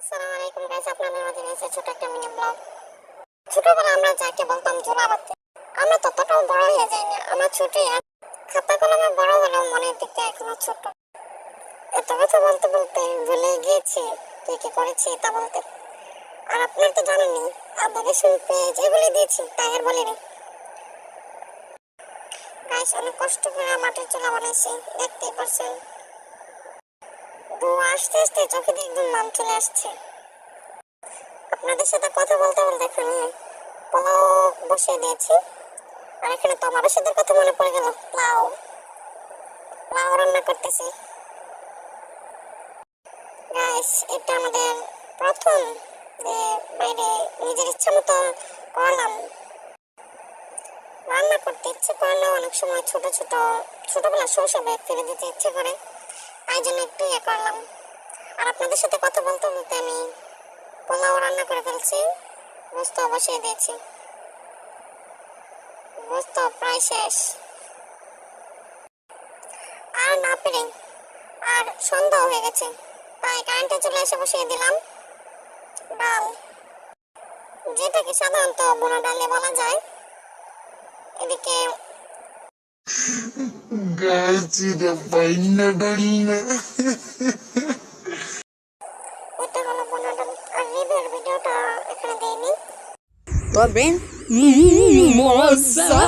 আসসালামু আলাইকুম গাইস, আপনাদের মাঝে নিয়ে এসেছি ছোট একটা মিনি ব্লগ। ছোটবেলা আমরা যাকে বলতাম জোড়াবাতি, আমরা ততটাও বড় হয়ে যাইনি। আমরা ছোটই, আর খাতা কলমে বড় হলেও মনের দিকটা এখনো ছোট। এত কথা বলতে বলতে ভুলে গিয়েছি তুই কি করেছি তা বলতে। আর আপনার তো জানেনই, আপনাদের শুনতে যেগুলি দিয়েছি তাই আর বলিনি। গাইস, অনেক কষ্ট করে মাটির চুলা বানাইছি, দেখতেই পারছেন। ধোঁয়া আসতে আসতে চোখে দিয়ে একদম নাম চলে আসছে। আপনাদের সাথে কথা বলতে বলতে এখানে পোলাও বসিয়ে দিয়েছি। আর এখানে তো আমার সাথে কথা মনে পড়ে গেল, পোলাও পোলাও রান্না করতেছি। গাইস, এটা আমাদের প্রথম যে বাইরে নিজের ইচ্ছা মতো করলাম। রান্না করতে ইচ্ছে করলেও অনেক সময় ছোটবেলার শৈশবে ফিরে দিতে ইচ্ছে করে, তাই জন্য একটু করলাম। আর আপনাদের সাথে কথা বলতে বলতে আমি পোলাও রান্না করে ফেলছি, গোস্ত বসিয়ে দিয়েছি। গোস্ত প্রায় শেষ। আর না পেরে আর সন্ধ্যা হয়ে গেছে, তাই কারেন্টে চলে এসে বসিয়ে দিলাম ডাল, যেটাকে সাধারণত বোনা ডালে বলা যায়। এদিকে গাছিরে বাইনা ডালনা এটা হলো বোনা ডাল। আর রিভের ভিডিওটা এখানে দিইনি। তোর বেন মজা